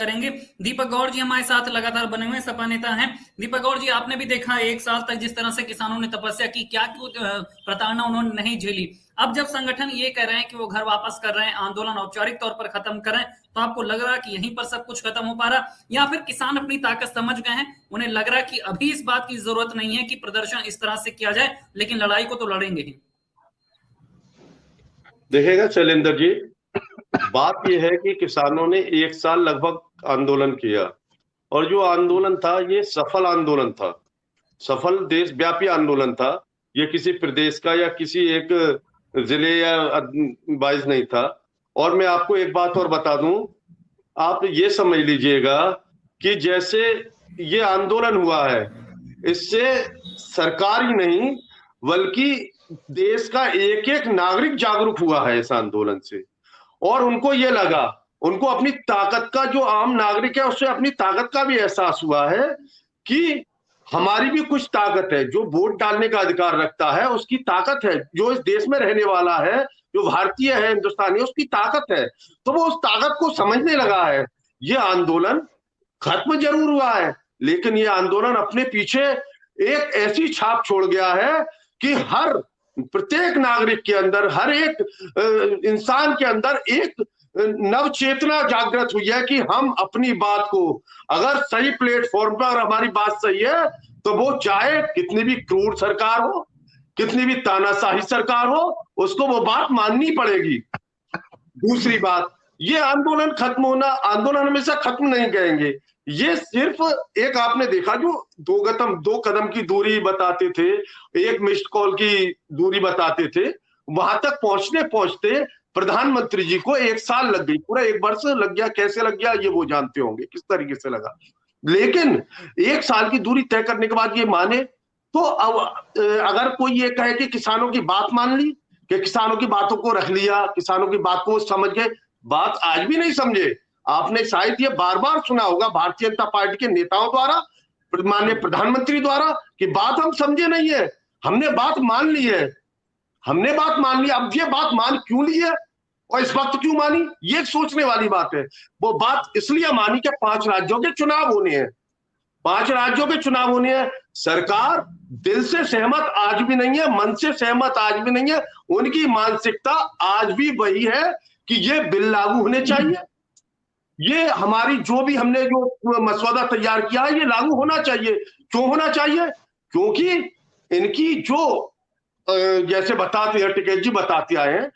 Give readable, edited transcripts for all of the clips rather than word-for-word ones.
करेंगे। दीपक गौड़ जी हमारे साथ लगातार बने हुए सपा नेता हैं। दीपक गौड़ जी, आपने भी देखा 1 साल तक जिस तरह से किसानों ने तपस्या की, क्या प्रताड़ना उन्होंने नहीं झेली। अब जब संगठन ये कह रहे हैं कि वो घर वापस कर रहे हैं, आंदोलन औपचारिक तौर पर खत्म कर रहे हैं, तो आपको लग रहा है कि यहीं पर सब कुछ खत्म हो पा रहा, या फिर किसान अपनी ताकत समझ गए हैं, उन्हें लग रहा है कि अभी इस बात की जरूरत नहीं है कि प्रदर्शन इस तरह से किया जाए, लेकिन लड़ाई को तो लड़ेंगे ही। देखेगा शैलेंद्र जी, बात यह है कि किसानों ने 1 साल लगभग आंदोलन किया और जो आंदोलन था ये सफल आंदोलन था, सफल देशव्यापी आंदोलन था। ये किसी प्रदेश का या किसी एक जिले या वाइज नहीं था। और मैं आपको एक बात और बता दूं, आप ये समझ लीजिएगा कि जैसे ये आंदोलन हुआ है, इससे सरकार ही नहीं बल्कि देश का एक एक नागरिक जागरूक हुआ है इस आंदोलन से। और उनको ये लगा, उनको अपनी ताकत का, जो आम नागरिक है उससे अपनी ताकत का भी एहसास हुआ है कि हमारी भी कुछ ताकत है। जो वोट डालने का अधिकार रखता है उसकी ताकत है, जो इस देश में रहने वाला है, जो भारतीय है, हिंदुस्तानी, उसकी ताकत है। तो वो उस ताकत को समझने लगा है। ये आंदोलन खत्म जरूर हुआ है, लेकिन ये आंदोलन अपने पीछे एक ऐसी छाप छोड़ गया है कि हर प्रत्येक नागरिक के अंदर, हर एक इंसान के अंदर एक नव चेतना जागृत हुई है कि हम अपनी बात को, अगर सही प्लेटफॉर्म पर हमारी बात सही है, तो वो चाहे कितनी भी क्रूर सरकार हो, कितनी भी तानाशाही सरकार हो, उसको वो बात माननी पड़ेगी। दूसरी बात, ये आंदोलन खत्म होना, आंदोलन हमेशा खत्म नहीं करेंगे। ये सिर्फ एक, आपने देखा जो दो कदम की दूरी बताते थे, एक मिस्ड कॉल की दूरी बताते थे, वहां तक पहुंचने पहुंचते प्रधानमंत्री जी को 1 साल लग गई, पूरा 1 वर्ष लग गया। कैसे लग गया ये वो जानते होंगे, किस तरीके से लगा। लेकिन 1 साल की दूरी तय करने के बाद ये माने, तो अब अगर कोई ये कहे कि किसानों की बात मान ली, कि किसानों की बातों को रख लिया, किसानों की बात को समझ गए, बात आज भी नहीं समझे। आपने शायद ये बार बार सुना होगा भारतीय जनता पार्टी के नेताओं द्वारा, माननीय प्रधानमंत्री द्वारा, कि बात हम समझे नहीं है, हमने बात मान ली है, हमने बात मान ली। अब ये बात मान क्यों ली है और इस वक्त क्यों मानी, ये सोचने वाली बात है। वो बात इसलिए मानी कि 5 राज्यों के चुनाव होने हैं, 5 राज्यों के चुनाव होने हैं। सरकार दिल से सहमत आज भी नहीं है, मन से सहमत आज भी नहीं है। उनकी मानसिकता आज भी वही है कि ये बिल लागू होने चाहिए, ये हमारी जो भी हमने जो मसौदा तैयार किया है ये लागू होना चाहिए। क्यों होना चाहिए? क्योंकि इनकी जो जैसे बताते हैं, टिकैत जी बताते आए हैं,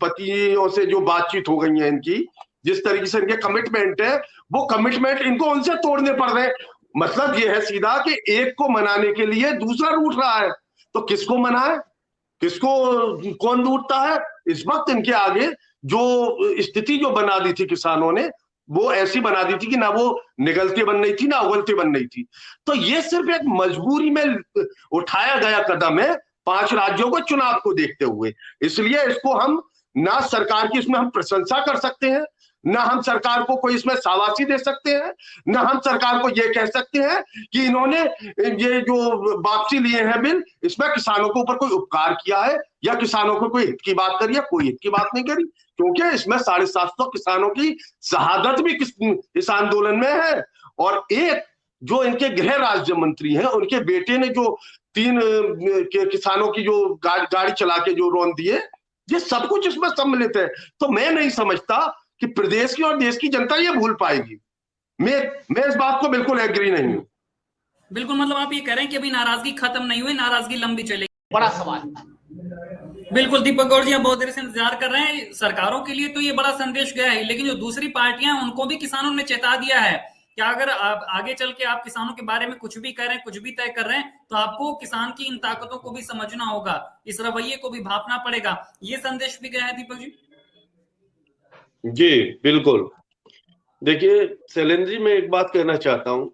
पतियों से जो बातचीत हो गई है इनकी, जिस तरीके से इनके कमिटमेंट है, वो कमिटमेंट इनको उनसे तोड़ने पड़ रहे हैं। मतलब ये है सीधा कि एक को मनाने के लिए दूसरा रूठ रहा है, तो किसको मनाए, किसको कौन रूठता है? इस वक्त इनके आगे जो स्थिति जो बना दी थी किसानों ने, वो ऐसी बना दी थी कि ना वो निगलती बन रही थी ना उगलती बन रही थी। तो ये सिर्फ एक मजबूरी में उठाया गया कदम है 5 राज्यों को चुनाव को देखते हुए। इसलिए इसको हम ना सरकार की इसमें हम प्रशंसा कर सकते हैं, ना हम सरकार को कोई इसमें शाबाशी दे सकते हैं, ना हम सरकार को यह कह सकते हैं कि इन्होंने ये जो वापसी लिए हैं बिल, इसमें किसानों के ऊपर कोई उपकार किया है या किसानों को कोई हित की बात करी है। कोई हित की बात नहीं करी, क्योंकि इसमें 750 किसानों की शहादत भी इस आंदोलन में है। और एक जो इनके गृह राज्य मंत्री हैं, उनके बेटे ने जो 3 किसानों की जो गाड़ी चला के जो रौंद दिए, ये सब कुछ इसमें सम्मिलित है। तो मैं नहीं समझता कि प्रदेश की और देश की जनता ये भूल पाएगी। मैं इस बात को बिल्कुल एग्री नहीं हूं। बिल्कुल, मतलब आप ये कह रहे हैं कि अभी नाराजगी खत्म नहीं हुई, नाराजगी लंबी चलेगी, बड़ा सवाल। बिल्कुल दीपक गौड़ जी, आप बहुत देर से इंतजार कर रहे हैं। सरकारों के लिए तो ये बड़ा संदेश गया है, लेकिन जो दूसरी पार्टियां हैं उनको भी किसानों ने चेता दिया है कि अगर आप आगे चल के आप किसानों के बारे में कुछ भी कह रहे हैं, कुछ भी तय कर रहे हैं, तो आपको किसान की इन ताकतों को भी समझना होगा, इस रवैये को भी भांपना पड़ेगा। ये संदेश भी गया है दीपक जी। जी बिल्कुल। देखिए शैलेंद्र जी, मैं एक बात कहना चाहता हूं।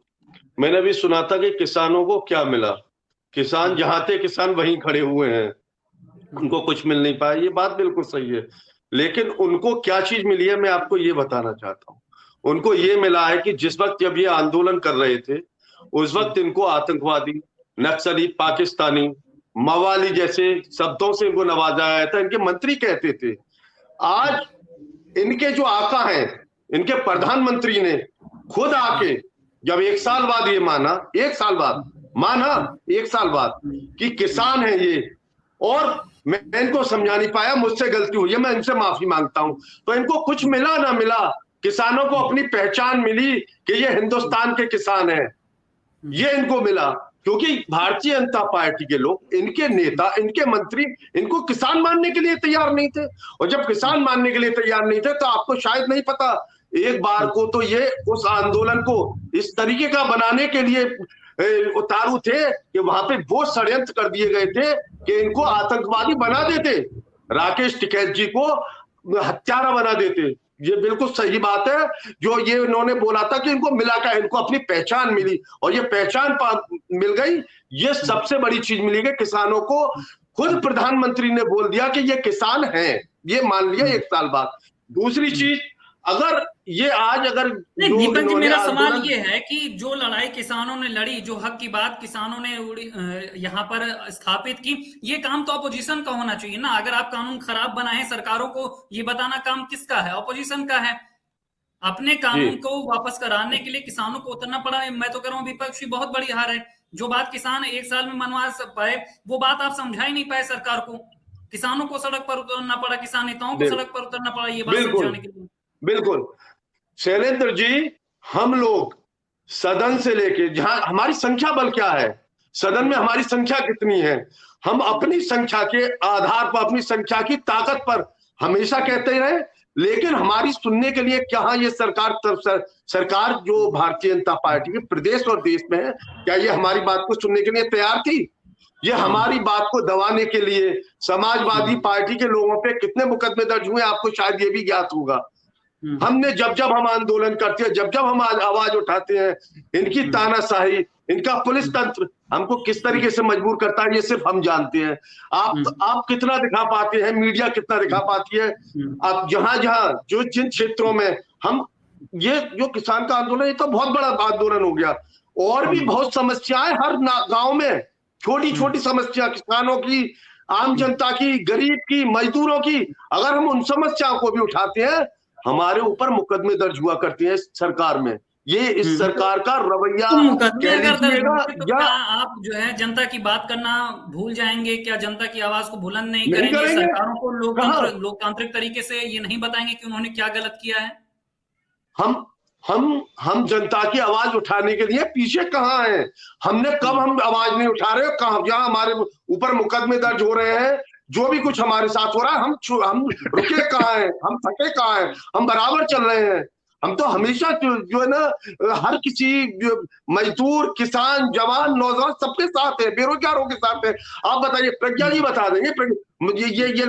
मैंने अभी सुना था कि किसानों को क्या मिला, किसान जहां थे किसान वहीं खड़े हुए हैं, उनको कुछ मिल नहीं पाया। ये बात बिल्कुल सही है, लेकिन उनको क्या चीज मिली है मैं आपको ये बताना चाहता हूँ। उनको ये मिला है कि जिस वक्त जब ये आंदोलन कर रहे थे, उस वक्त इनको आतंकवादी, नक्सली, पाकिस्तानी, मवाली जैसे शब्दों से इनको नवाजा गया था, इनके मंत्री कहते थे। आज इनके जो आका हैं, इनके प्रधानमंत्री ने खुद आके जब एक साल बाद ये माना, एक साल बाद कि किसान है ये, और मैं इनको समझा नहीं पाया, मुझसे गलती हुई है, मैं इनसे माफी मांगता हूं। तो इनको कुछ मिला ना मिला, किसानों को अपनी पहचान मिली कि ये हिंदुस्तान के किसान हैं, ये इनको मिला, क्योंकि भारतीय जनता पार्टी के लोग, इनके नेता, इनके मंत्री इनको किसान मानने के लिए तैयार नहीं थे। और जब किसान मानने के लिए तैयार नहीं थे तो आपको शायद नहीं पता, एक बार को तो ये उस आंदोलन को इस तरीके का बनाने के लिए उतारू थे कि वहां पे वो षड्यंत्र कर दिए गए थे कि इनको आतंकवादी बना देते, राकेश टिकैत जी को हत्यारा बना देते। ये बिल्कुल सही बात है जो ये उन्होंने बोला था कि इनको मिला क्या, इनको अपनी पहचान मिली, और ये पहचान मिल गई। ये सबसे बड़ी चीज मिली कि किसानों को खुद प्रधानमंत्री ने बोल दिया कि ये किसान हैं, ये मान लिया एक साल बाद। दूसरी चीज, अगर ये आज अगर दीपक जी, मेरा सवाल ये है कि जो लड़ाई किसानों ने लड़ी, जो हक की बात किसानों ने यहाँ पर स्थापित की, ये काम तो अपोजिशन का होना चाहिए ना। अगर आप कानून खराब बनाए, सरकारों को ये बताना काम किसका है? अपोजिशन का है। अपने कानून को वापस कराने के लिए किसानों को उतरना पड़ा। मैं तो कह रहा हूँ विपक्ष की बहुत बड़ी हार है। जो बात किसान एक साल में मनवा पाए, वो बात आप समझा ही नहीं पाए सरकार को। किसानों को सड़क पर उतरना पड़ा, किसान नेताओं को सड़क पर उतरना पड़ा ये बात समझाने के लिए। बिल्कुल शैलेंद्र जी, हम लोग सदन से लेके, जहां हमारी संख्या बल क्या है, सदन में हमारी संख्या कितनी है, हम अपनी संख्या के आधार पर, अपनी संख्या की ताकत पर हमेशा कहते रहे, लेकिन हमारी सुनने के लिए क्या ये सरकार जो भारतीय जनता पार्टी के प्रदेश और देश में है, क्या ये हमारी बात को सुनने के लिए तैयार थी? ये हमारी बात को दबाने के लिए समाजवादी पार्टी के लोगों पे कितने मुकदमे दर्ज हुए, आपको शायद ये भी ज्ञात होगा। हमने जब हम आंदोलन करते हैं, जब हम आवाज उठाते हैं, इनकी तानाशाही, इनका पुलिस तंत्र हमको किस तरीके से मजबूर करता है, ये सिर्फ हम जानते हैं। आप कितना दिखा पाते हैं, मीडिया कितना दिखा पाती है। आप जहां जो जिन क्षेत्रों में हम, ये जो किसान का आंदोलन, ये तो बहुत बड़ा आंदोलन हो गया, और भी बहुत समस्याएं हर गांव में, छोटी छोटी समस्या किसानों की, आम जनता की, गरीब की, मजदूरों की, अगर हम उन समस्याओं को भी उठाते हैं, हमारे ऊपर मुकदमे दर्ज हुआ करते हैं सरकार में। ये इस सरकार का रवैया तो क्या आप जो है जनता की बात करना भूल जाएंगे? क्या जनता की आवाज को बुलंद नहीं करेंगे? सरकारों को लोकतांत्रिक तरीके से ये नहीं बताएंगे कि उन्होंने क्या गलत किया है? हम जनता की आवाज उठाने के लिए पीछे कहाँ हैं? हमने कब हम आवाज नहीं उठा रहे? कहाँ जहां हमारे ऊपर मुकदमे दर्ज हो रहे हैं, जो भी कुछ हमारे साथ हो रहा है, हम रुके कहाँ हैं? हम थके कहाँ हैं? हम बराबर चल रहे हैं। हम तो हमेशा जो है ना, हर किसी मजदूर, किसान, जवान, नौजवान सबके साथ है, बेरोजगारों के साथ है। आप बताइए, प्रज्ञा जी बता देंगे, ये